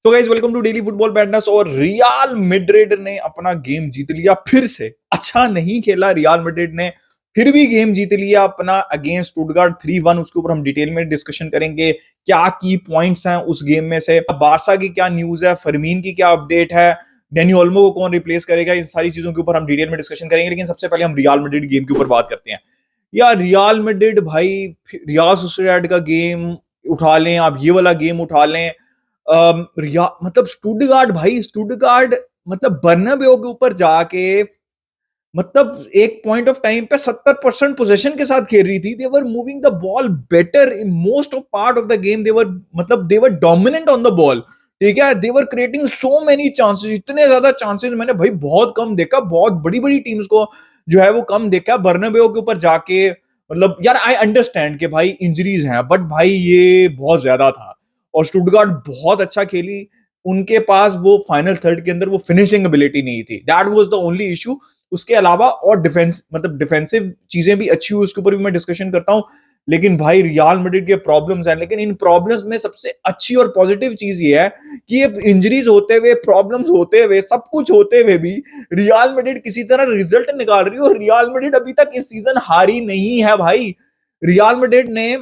तो guys welcome to daily football madness. और Real Madrid ने अपना गेम जीत लिया फिर से। अच्छा नहीं खेला रियल मैड्रिड ने, फिर भी गेम जीत लिया अपना अगेंस्ट स्टुटगार्ट 3-1। उसके ऊपर हम डिटेल में डिस्कशन करेंगे, क्या की पॉइंट्स हैं उस गेम में से, बारसा की क्या न्यूज है, फरमीन की क्या अपडेट है, डेनी ओल्मो को कौन रिप्लेस करेगा, इन सारी चीजों के ऊपर हम डिटेल में डिस्कशन करेंगे। लेकिन सबसे पहले हम रियल मैड्रिड गेम के ऊपर बात करते हैं। यार रियल मैड्रिड भाई, रियल सोसिएडाड का गेम उठा लें, आप ये वाला गेम उठा लें, मतलब स्टुटगार्ट भाई, स्टुटगार्ट मतलब बर्नाब्यू के ऊपर जाके मतलब एक पॉइंट ऑफ टाइम पे 70% पोजेशन के साथ खेल रही थी। They were moving the ball better in most of part of the game. They were dominant on the ball. ठीक है, they were creating so many chances, इतने ज्यादा चांसेस मैंने भाई बहुत कम देखा। बहुत बड़ी बड़ी टीम्स को जो है वो कम देखा बर्नाब्यू के ऊपर जाके। मतलब यार आई अंडरस्टैंड कि भाई इंजरीज हैं, बट भाई ये बहुत ज्यादा था। और स्टुटगार्ट बहुत अच्छा खेली। उनके पास वो फाइनल थर्ड के अंदर वो फिनिशिंग एबिलिटी नहीं थी। That was the only issue. उसके अलावा और डिफेंस मतलब डिफेंसिव चीजें भी अच्छी हुई, उसके ऊपर भी मैं डिस्कशन करता हूं। लेकिन भाई रियल मैड्रिड के प्रॉब्लम्स हैं, लेकिन इन प्रॉब्लम्स में सबसे अच्छी और पॉजिटिव चीज ये है कि ये इंजरीज होते हुए, प्रॉब्लम्स होते हुए, सब कुछ होते हुए भी रियल मैड्रिड किसी तरह रिजल्ट निकाल रही है। और रियल मैड्रिड अभी तक इस सीजन हारी नहीं है भाई। रियल मैड्रिड ने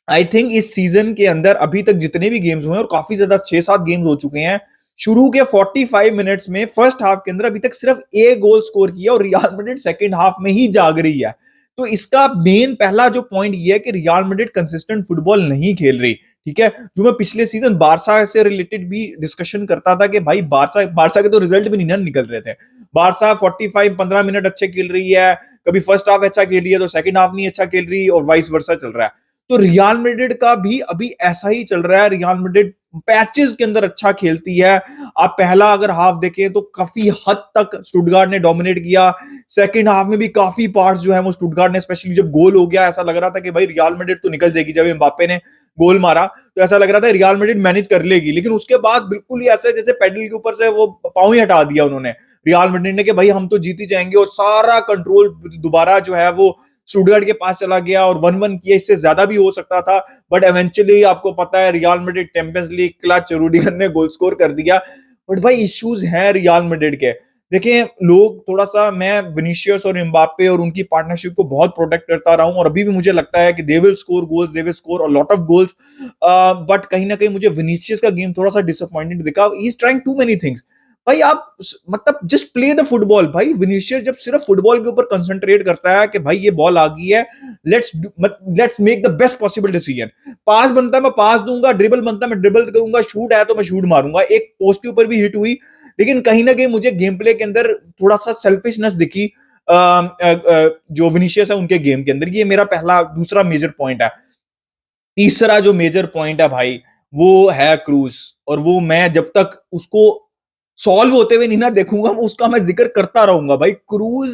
आई थिंक इस सीजन के अंदर अभी तक जितने भी गेम्स हुए हैं, और काफी ज्यादा 6-7 गेम्स हो चुके हैं, शुरू के 45 मिनट्स में फर्स्ट हाफ के अंदर अभी तक सिर्फ एक गोल स्कोर किया। और रियल मैड्रिड सेकंड हाफ में ही जाग रही है। तो इसका मेन पहला जो पॉइंट ये है कि रियल मैड्रिड कंसिस्टेंट फुटबॉल नहीं खेल रही। ठीक है, जो मैं पिछले सीजन बारसा से रिलेटेड भी डिस्कशन करता था कि भाई बारसा बारसा के तो रिजल्ट भी नहीं ना निकल रहे थे। बारसा 45-15 मिनट अच्छे खेल रही है, कभी फर्स्ट हाफ अच्छा खेल रही है तो सेकंड हाफ नहीं अच्छा खेल रही, और वाइस वर्सा चल रहा है। तो रियल मैड्रिड का भी अभी ऐसा ही चल रहा है। रियल मैड्रिड पैचेस के अंदर अच्छा खेलती है। आप पहला अगर हाफ देखें तो काफी हद तक स्टुटगार्ट ने डोमिनेट किया। सेकंड हाफ में भी काफी पार्ट्स जो है वो स्टुटगार्ट ने, स्पेशली जब गोल हो गया, ऐसा लग रहा था कि भाई रियल मैड्रिड तो निकल जाएगी। जब एम्बाप्पे ने गोल मारा तो ऐसा लग रहा था रियल मैड्रिड मैनेज कर लेगी। लेकिन उसके बाद बिल्कुल ही ऐसे जैसे पेडल के ऊपर से वो पांव ही हटा दिया उन्होंने रियल मैड्रिड ने कि भाई हम तो जीत ही जाएंगे, और सारा कंट्रोल दोबारा जो है वो स्टुटगार्ट के पास चला गया। और 1-1 किया, इससे ज्यादा भी हो सकता था। बट एवेंचुअली आपको पता है real Madrid champions league clutch Rudiger ने गोल स्कोर कर दिया। बट भाई इश्यूज हैं रियल मैड्रिड के। देखिए लोग थोड़ा सा, मैं विनीशियस और एम्बाप्पे और उनकी पार्टनरशिप को बहुत प्रोटेक्ट करता रहा हूं, और अभी भी मुझे लगता है कि they will score goals, they will score a lot of goals. But कहीं ना कहीं मुझे विनीशियस का गेम थोड़ा सा डिसअपॉइंटेड दिखा। He is trying to many things. भाई आप मतलब जस्ट प्ले द फुटबॉल। भाई विनीशियस जब सिर्फ फुटबॉल के ऊपर कंसंट्रेट करता है कि भाई ये बॉल आ गई है, let's make the best possible decision. Pass बनता है मैं पास दूंगा, ड्रिबल बनता है मैं ड्रिबल करूंगा, शूट है तो मैं शूट मारूंगा। एक पोस्ट के ऊपर भी हिट हुई, लेकिन कहीं ना कहीं मुझे गेम प्ले के अंदर थोड़ा सा सेल्फिशनेस दिखी जो विनीशियस है उनके गेम के अंदर। ये मेरा पहला दूसरा मेजर पॉइंट है। तीसरा जो मेजर पॉइंट है भाई, वो है क्रूज। और वो मैं जब तक उसको सॉल्व होते हुए नहीं ना देखूंगा, उसका मैं जिक्र करता रहूंगा। भाई क्रूज,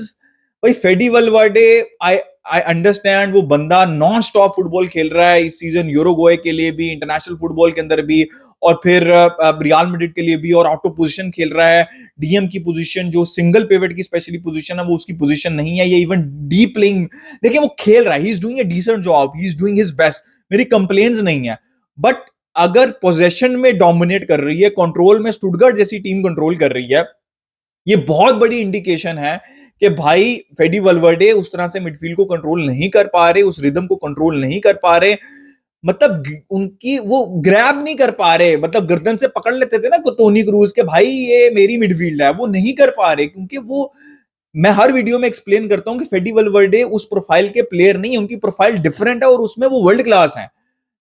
भाई फेडी वलवर्डे, आई आई अंडरस्टैंड वो बंदा नॉन स्टॉप फुटबॉल खेल रहा है इस सीजन, यूरोगोए के लिए भी, इंटरनेशनल फुटबॉल के अंदर भी, और फिर रियल मैड्रिड के लिए भी, और आउट ऑफ पोजीशन खेल रहा है। डीएम की पोजीशन, जो सिंगल पिवट की स्पेशली पोजीशन है, वो उसकी पोजीशन नहीं है। ये इवन डीप प्लेइंग, देखिए वो खेल रहा है, he is doing a decent job, he is doing his best, मेरी कंप्लेन्स नहीं है। बट अगर पोजेशन में डोमिनेट कर रही है, कंट्रोल में स्टुटगार्ट जैसी टीम कंट्रोल कर रही है, ये बहुत बड़ी इंडिकेशन है कि भाई फेडी वलवर्डे उस तरह से मिडफील्ड को कंट्रोल नहीं कर पा रहे, उस रिदम को कंट्रोल नहीं कर पा रहे। मतलब उनकी वो ग्रैब नहीं कर पा रहे, मतलब गर्दन से पकड़ लेते थे ना टोनी क्रूज के, भाई ये मेरी मिडफील्ड है, वो नहीं कर पा रहे। क्योंकि वो, मैं हर वीडियो में एक्सप्लेन करता हूं कि फेडी वलवर्डे उस प्रोफाइल के प्लेयर नहीं है, उनकी प्रोफाइल डिफरेंट है, और उसमें वो वर्ल्ड क्लास है।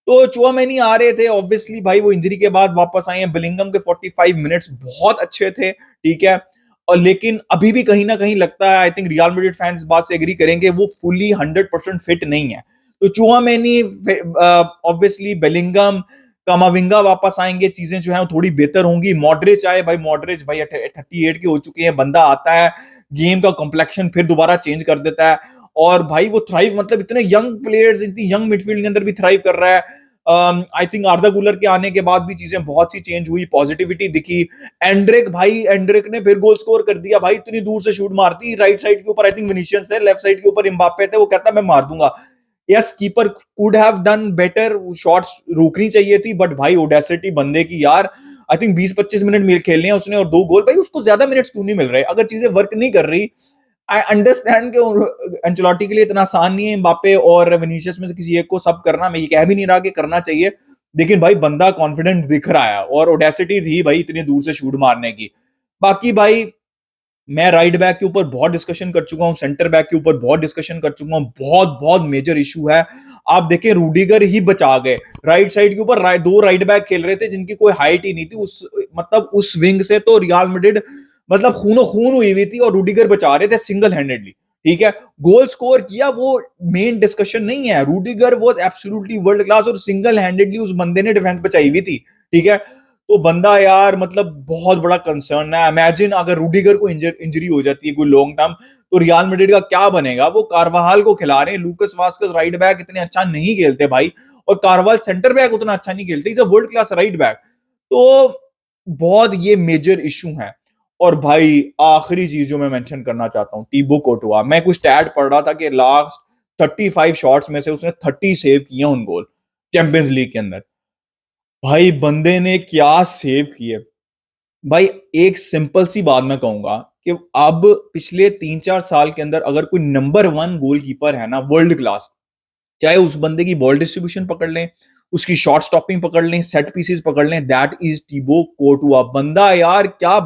तो चुआमेनी आ रहे थे, ऑब्वियसली भाई वो इंजरी के बाद वापस आए हैं। बिलिंगम के 45 मिनट्स बहुत अच्छे थे, ठीक है। और लेकिन अभी भी कहीं ना कहीं लगता है, I think real Madrid fans इस बात से एग्री करेंगे, वो फुली 100% फिट नहीं है। तो चुआमेनी, ऑब्वियसली बेलिंगम, कामाविंगा वापस आएंगे, चीजें जो है थोड़ी बेहतर होंगी। मॉडरिच आए भाई, मॉडरिच भाई 38 के हो चुके हैं, बंदा आता है, गेम का कॉम्प्लेक्शन फिर दोबारा चेंज कर देता है। और भाई वो थ्राइव, मतलब इतने यंग प्लेयर्स, इतनी यंग मिडफील्ड के अंदर भी थ्राइव कर रहा है। आई थिंक आर्दा गुलर के आने के बाद भी चीजें बहुत सी चेंज हुई, पॉजिटिविटी दिखी। एंड्रिक भाई, एंड्रिक ने फिर गोल स्कोर कर दिया भाई, इतनी दूर से शूट मारती राइट साइड के ऊपर, आई थिंक विनीशियस है, लेफ्ट साइड के ऊपर एम्बाप्पे थे, वो कहता मैं मार दूंगा। Yes, keeper could have done better, shots रोकनी चाहिए थी, बट भाई ओडेसिटी बंदे की यार, आई थिंक 20-25 मिनट खेलने हैं उसने और 2 गोल। भाई उसको ज्यादा मिनट्स क्यों नहीं मिल रहे? अगर चीजें वर्क नहीं कर रही, आई अंडरस्टैंड कि एंचेलोटी के लिए इतना आसान नहीं है एम्बापे और विनीसियस में से किसी एक को सब करना। मैं ये कह भी नहीं रहा कि करना चाहिए, लेकिन भाई बंदा कॉन्फिडेंट दिख रहा है और ओडेसिटी थी भाई इतनी दूर से शूट मारने की। बाकी भाई मैं राइट बैक के ऊपर बहुत डिस्कशन कर चुका हूं, सेंटर बैक के ऊपर बहुत डिस्कशन कर चुका हूं, बहुत बहुत मेजर इशू है। आप देखें रूडिगर ही बचा गए। राइट साइड के ऊपर दो राइट बैक खेल रहे थे जिनकी कोई हाइट ही नहीं थी, उस मतलब उस विंग से तो रियल मैड्रिड मतलब खूनो खून हुई हुई थी और रूडिगर बचा रहे थे सिंगल हैंडेडली। ठीक है, गोल स्कोर किया वो मेन डिस्कशन नहीं है। Rudiger was absolutely world class और सिंगल हैंडेडली उस बंदे ने डिफेंस बचाई हुई थी। ठीक है, तो बंदा यार मतलब बहुत बड़ा कंसर्न है। इमेजिन अगर रूडिगर को इंजरी हो जाती है कोई लॉन्ग टर्म, तो रियल मैड्रिड का क्या बनेगा? वो कार्वाहाल को खिला रहे हैं, लूकस वास्केस राइट बैक इतने अच्छा नहीं खेलते भाई, और कार्वाल सेंटर बैक उतना अच्छा नहीं खेलते, is a world class right back. तो बहुत ये मेजर इशू है। और भाई आखिरी चीज जो मैं मेंशन करना चाहता हूं, टीबो कोर्टुआ। मैं कुछ स्टैट पढ़ रहा था कि लास्ट 35 शॉट्स में से उसने 30 सेव किए उन गोल चैंपियंस लीग के अंदर। भाई बंदे ने क्या सेव किए। भाई एक सिंपल सी बात मैं कहूंगा कि अब पिछले 3-4 साल के अंदर अगर कोई नंबर 1 गोलकीपर है ना वर्ल्ड क्लास, चाहे उस बंदे की बॉल डिस्ट्रीब्यूशन पकड़ लें, उसकी शॉट स्टॉपिंग पकड़ लें, सेट पीसेस पकड़ लें, दैट इज टिबो कोर्टुआ। बंदा यार क्या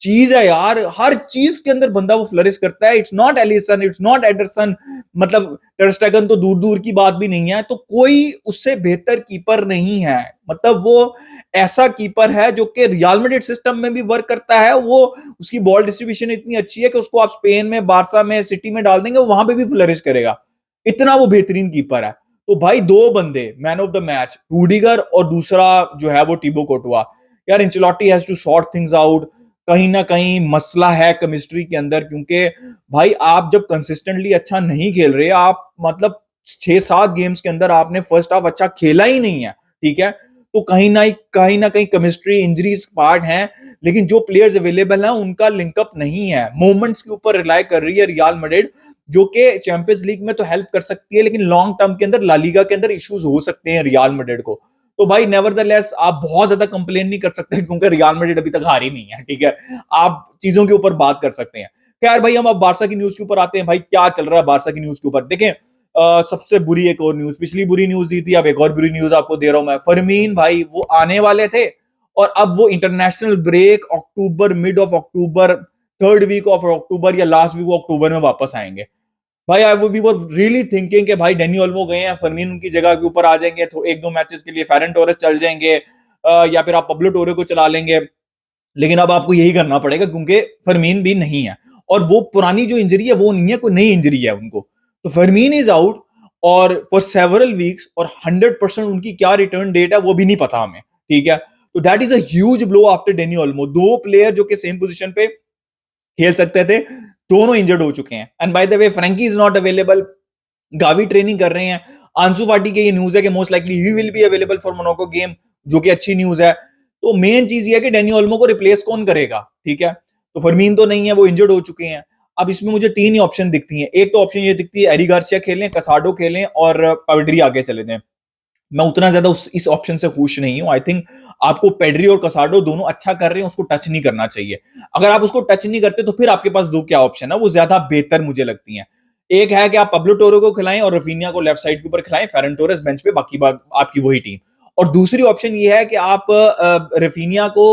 चीज है यार, हर चीज के अंदर बंदा वो फ्लरिश करता है। It's not Alisson, it's not Ederson, मतलब टर स्टेगन तो दूर दूर की बात भी नहीं है, तो कोई उससे बेहतर कीपर नहीं है। मतलब वो ऐसा कीपर है जो कि रियल मैड्रिड सिस्टम में भी वर्क करता है। वो उसकी बॉल डिस्ट्रीब्यूशन इतनी अच्छी है कि उसको आप स्पेन में, बारसा में, सिटी में डाल देंगे, वहां पे भी फ्लरिश करेगा। इतना वो बेहतरीन कीपर है। तो भाई दो बंदे man of the match, Rudiger और दूसरा जो है वो टिबो कोर्टुआ। यार Ancelotti has to sort things out. कहीं ना कहीं मसला है केमिस्ट्री के अंदर, क्योंकि भाई आप जब कंसिस्टेंटली अच्छा नहीं खेल रहे, आप मतलब 6-7 गेम्स के अंदर आपने फर्स्ट हाफ अच्छा खेला ही नहीं है। ठीक है, तो कहीं ना कहीं केमिस्ट्री इंजरीज पार्ट है, लेकिन जो प्लेयर्स अवेलेबल हैं उनका लिंकअप नहीं है। मोमेंट्स के ऊपर रिलाई कर रही है रियल मैड्रिड, जो कि चैंपियंस लीग में तो हेल्प कर सकती है, लेकिन लॉन्ग टर्म के अंदर ला लीगा के अंदर इश्यूज हो सकते हैं रियल मैड्रिड को। तो भाई नेवरदलेस आप बहुत ज्यादा कंप्लेन नहीं कर सकते, क्योंकि रियल मैड्रिड अभी तक हारी नहीं है। ठीक है, आप चीजों के ऊपर बात कर सकते हैं। खैर भाई हम अब बारसा की न्यूज के ऊपर आते हैं। भाई क्या चल रहा है बारसा की न्यूज के ऊपर? देखें, सबसे बुरी एक और न्यूज, पिछली बुरी न्यूज दी थी, अब एक और बुरी न्यूज आपको दे रहा हूं मैं। फरमीन भाई वो आने वाले थे और अब वो international break October, mid of October, third week of October या लास्ट वीक ऑफ अक्टूबर में वापस आएंगे। भाई I we were really thinking कि भाई डेनी ओल्मो गए हैं, फरमीन उनकी जगह के ऊपर आ जाएंगे, तो 1-2 मैचेस के लिए फेरन टोरेस चल जाएंगे, या फिर आप पब्लो टोरे को चला लेंगे। लेकिन अब आपको यही करना पड़ेगा क्योंकि फरमीन भी नहीं है, और वो पुरानी जो इंजरी है वो नहीं है, कोई नई इंजरी है उनको। तो फरमीन इज आउट और फॉर सेवरल वीक्स, और 100% उनकी क्या रिटर्न डेट है वो भी नहीं पता हमें। ठीक है, तो that is a huge blow after Dani Olmo. दो प्लेयर जो कि सेम पोजीशन पे खेल सकते थे, दोनों इंजर्ड हो चुके हैं। And by the way Frenkie is not available, Gavi training कर रहे हैं। आंसू फाटी के ये न्यूज है कि most likely he will be available for Monaco game, जो कि अच्छी न्यूज है। तो मेन चीज ये है कि डेनी ओल्मो को रिप्लेस कौन करेगा? ठीक है, तो फरमीन तो नहीं है, वो इंजर्ड हो चुके हैं। अब इसमें मुझे 3 ही ऑप्शन दिखती हैं। एक तो ऑप्शन ये दिखती है एरी गार्सिया खेलें, कसाडो खेलें और पेड्री आगे चले जाएं। मैं उतना ज्यादा इस ऑप्शन से खुश नहीं हूं। आई थिंक आपको पेड्री और कसाडो दोनों अच्छा कर रहे हैं, उसको टच नहीं करना चाहिए। अगर आप उसको टच नहीं करते तो फिर आपके पास दो क्या ऑप्शन है, वो ज्यादा बेहतर मुझे लगती हैं। एक है कि आप पब्लो टोरो को खिलाएं और रफीनिया को लेफ्ट साइड के ऊपर खिलाएं, फेरन टोरेस बेंच पे, बाकी बात आपकी वही टीम। और दूसरी ऑप्शन ये है कि आप रफीनिया को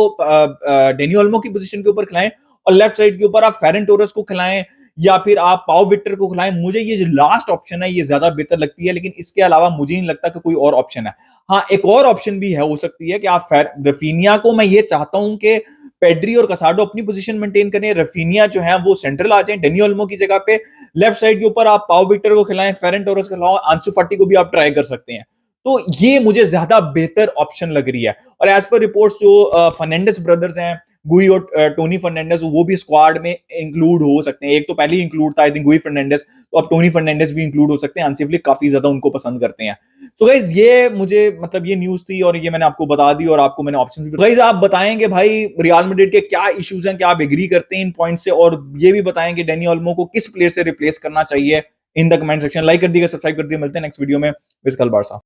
डेनी ओल्मो की पोजीशन के ऊपर खिलाएं और लेफ्ट साइड के ऊपर आप फेरन टोरेस को खिलाएं, या फिर आप पाओ विक्टर को खिलाएं। मुझे ये जो लास्ट ऑप्शन है ये ज्यादा बेहतर लगती है, लेकिन इसके अलावा मुझे नहीं लगता कि कोई और ऑप्शन है। हाँ, एक और ऑप्शन भी है, हो सकती है कि आप रफीनिया को, मैं ये चाहता हूं कि पेड्री और कसाडो अपनी पोजीशन मेंटेन करें, रफीनिया जो है वो सेंट्रल आ जाए डेनी ओल्मो की जगह पे। लेफ्ट साइड के ऊपर आप पाओ विक्टर को खिलाएं, फेरन टोरेस को खिलाओ, आंसू फाटी को भी आप ट्राई कर सकते हैं। तो ये मुझे ज्यादा बेहतर ऑप्शन लग रही है। और एज पर रिपोर्ट्स जो फर्नांडिस ब्रदर्स हैं, गुई और टोनी फर्नांडिस, वो भी स्क्वाड में इंक्लूड हो सकते हैं। एक तो पहले ही इंक्लूड था आई थिंक गुई फर्नांडिस, तो अब टोनी फर्नांडिस भी इंक्लूड हो सकते हैं। हांसी फ्लिक काफी ज्यादा उनको पसंद करते हैं। सो गाइस ये मुझे मतलब ये न्यूज थी और ये मैंने आपको बता दी, और आपको मैंने ऑप्शन भी। गाइस आप बताएंगे भाई रियल मैड्रिड के क्या इश्यूज हैं, क्या आप एग्री करते हैं इन पॉइंट से, और ये भी बताएंगे डेनी ओल्मो को किस प्लेयर से रिप्लेस करना चाहिए in the comment section. Like कर दीजिएगा, सब्सक्राइब कर दीजिए। मिलते हैं नेक्स्ट वीडियो में। विज कल बारसा।